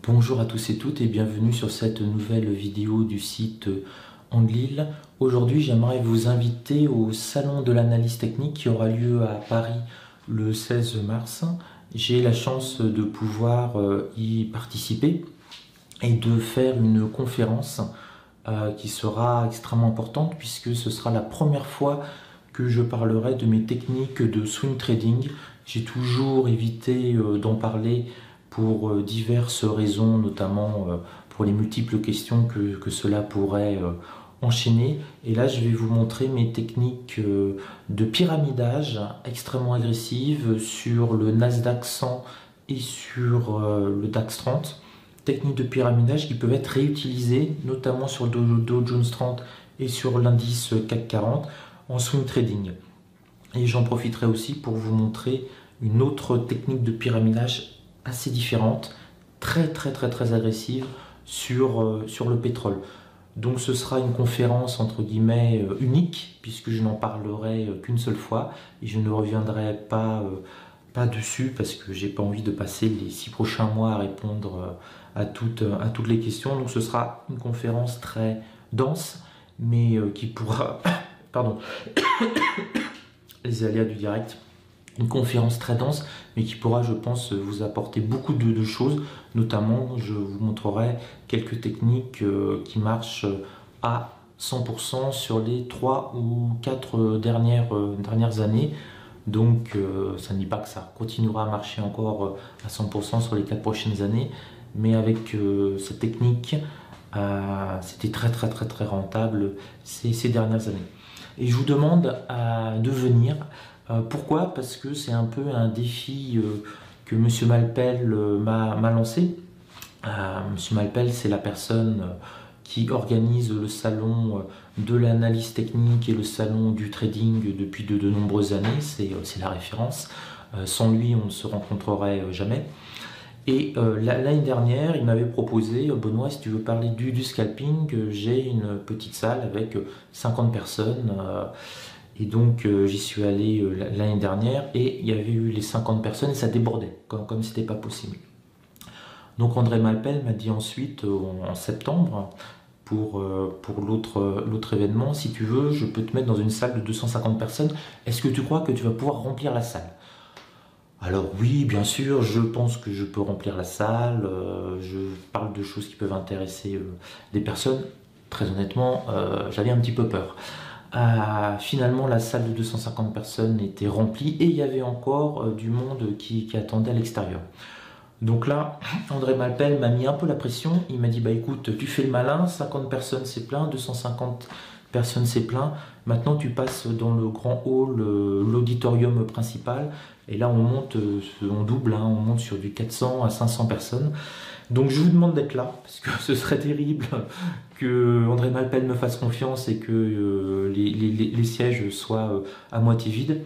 Bonjour à tous et toutes et bienvenue sur cette nouvelle vidéo du site Andlil. Aujourd'hui, j'aimerais vous inviter au salon de l'analyse technique qui aura lieu à Paris le 16 mars. J'ai la chance de pouvoir y participer et de faire une conférence qui sera extrêmement importante puisque ce sera la première fois que je parlerai de mes techniques de swing trading. J'ai toujours évité d'en parler pour diverses raisons, notamment pour les multiples questions que cela pourrait enchaîner. Et là, je vais vous montrer mes techniques de pyramidage extrêmement agressives sur le Nasdaq 100 et sur le DAX 30. Techniques de pyramidage qui peuvent être réutilisées, notamment sur le Dow Jones 30 et sur l'indice CAC 40 en swing trading. Et j'en profiterai aussi pour vous montrer une autre technique de pyramidage assez différente, très agressive sur le pétrole. Donc ce sera une conférence entre guillemets unique, puisque je n'en parlerai qu'une seule fois et je ne reviendrai pas dessus parce que j'ai pas envie de passer les 6 prochains mois à répondre à toutes les questions. Donc ce sera une conférence très dense, mais qui pourra pardon les aléas du direct. Une conférence très dense, mais qui pourra, je pense, vous apporter beaucoup de choses. Notamment, je vous montrerai quelques techniques qui marchent à 100% sur les 3 ou 4 dernières années. Donc, ça ne dit pas que ça continuera à marcher encore à 100% sur les 4 prochaines années. Mais avec cette technique, c'était très rentable ces dernières années. Et je vous demande de venir. Pourquoi? Parce que c'est un peu un défi que M. Malpel m'a lancé. M. Malpel, c'est la personne qui organise le salon de l'analyse technique et le salon du trading depuis de nombreuses années. C'est la référence. Sans lui, on ne se rencontrerait jamais. Et l'année dernière, il m'avait proposé, Benoît, si tu veux parler du scalping, j'ai une petite salle avec 50 personnes. Et donc j'y suis allé l'année dernière et il y avait eu les 50 personnes et ça débordait, comme c'était pas possible. Donc André Malpel m'a dit ensuite, en septembre, pour l'autre événement, si tu veux, je peux te mettre dans une salle de 250 personnes. Est-ce que tu crois que tu vas pouvoir remplir la salle? Alors oui, bien sûr, je pense que je peux remplir la salle. Je parle de choses qui peuvent intéresser des personnes. Très honnêtement, j'avais un petit peu peur. Finalement, la salle de 250 personnes était remplie et il y avait encore du monde qui attendait à l'extérieur. Donc là, André Malpel m'a mis un peu la pression. Il m'a dit, bah écoute, tu fais le malin, 50 personnes c'est plein, 250 personnes c'est plein. Maintenant, tu passes dans le grand hall, l'auditorium principal. Et là, on double, on monte sur du 400 à 500 personnes. Donc je vous demande d'être là, parce que ce serait terrible que André Malpel me fasse confiance et que les sièges soient à moitié vides.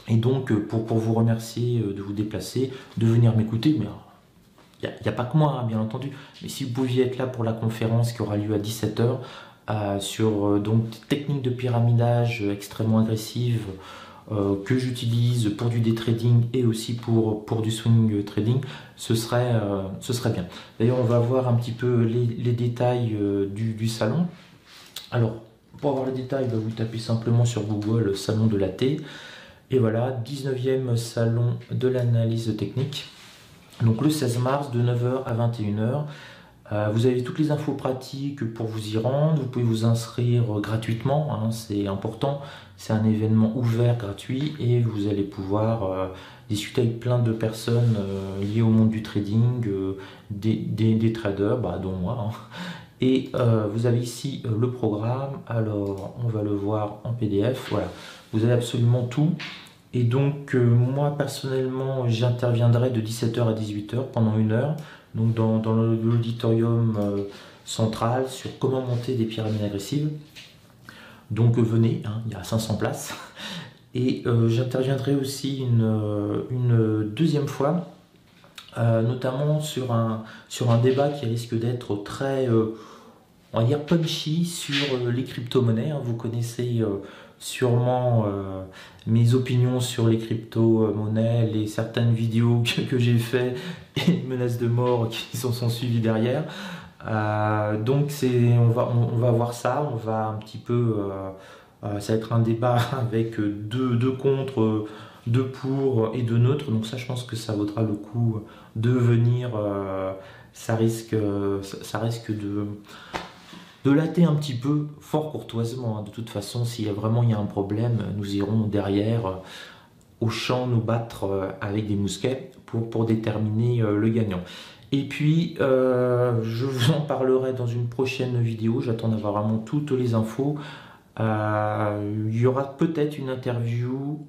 Et donc pour vous remercier de vous déplacer, de venir m'écouter, mais il n'y a pas que moi, bien entendu, mais si vous pouviez être là pour la conférence qui aura lieu à 17h sur donc des techniques de pyramidage extrêmement agressives, que j'utilise pour du day trading et aussi pour du swing trading, ce serait bien. D'ailleurs, on va voir un petit peu les détails du salon. Alors, pour avoir les détails, vous tapez simplement sur Google salon de l'AT. Et voilà, 19e salon de l'analyse technique. Donc le 16 mars de 9h à 21h. Vous avez toutes les infos pratiques pour vous y rendre. Vous pouvez vous inscrire gratuitement, c'est important. C'est un événement ouvert, gratuit, et vous allez pouvoir discuter avec plein de personnes liées au monde du trading, des traders, dont moi. Et vous avez ici le programme. Alors, on va le voir en PDF. Voilà, vous avez absolument tout. Et donc, moi, personnellement, j'interviendrai de 17h à 18h pendant 1 heure. Donc dans l'auditorium central sur comment monter des pyramides agressives. Donc venez, il y a 500 places. Et j'interviendrai aussi une deuxième fois, notamment sur un débat qui risque d'être très, on va dire, punchy sur les crypto-monnaies. Vous connaissez sûrement mes opinions sur les crypto-monnaies, certaines vidéos que j'ai fait et les menaces de mort qui sont suivies derrière. Donc on va voir ça, on va un petit peu, ça va être un débat avec deux contre, deux pour et deux neutres, donc ça je pense que ça vaudra le coup de venir, ça risque de latter un petit peu, fort courtoisement, hein. De toute façon, s'il y a vraiment un problème, nous irons derrière au champ nous battre avec des mousquets pour déterminer le gagnant. Et puis, je vous en parlerai dans une prochaine vidéo. J'attends d'avoir vraiment toutes les infos. Il y aura peut-être une interview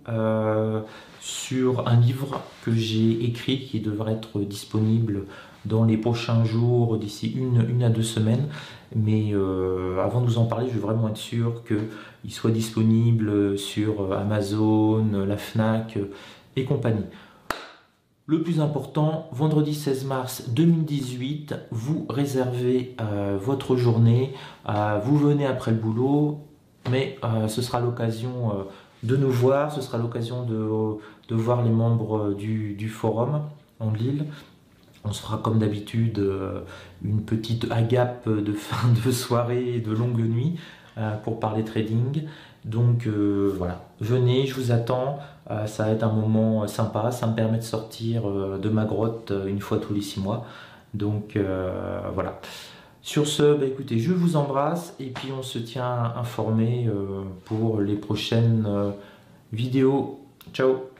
sur un livre que j'ai écrit qui devrait être disponible dans les prochains jours, d'ici une à 2 semaines. Mais avant de vous en parler, je veux vraiment être sûr qu'il soit disponible sur Amazon, la Fnac et compagnie. Le plus important, vendredi 16 mars 2018, vous réservez votre journée, vous venez après le boulot, mais ce sera l'occasion de nous voir, ce sera l'occasion de voir les membres du forum en Lille. On se fera comme d'habitude une petite agape de fin de soirée et de longue nuit pour parler trading. Donc voilà, venez, je vous attends, ça va être un moment sympa, ça me permet de sortir de ma grotte une fois tous les 6 mois. Donc voilà. Sur ce, bah, écoutez, je vous embrasse et puis on se tient informé pour les prochaines vidéos. Ciao!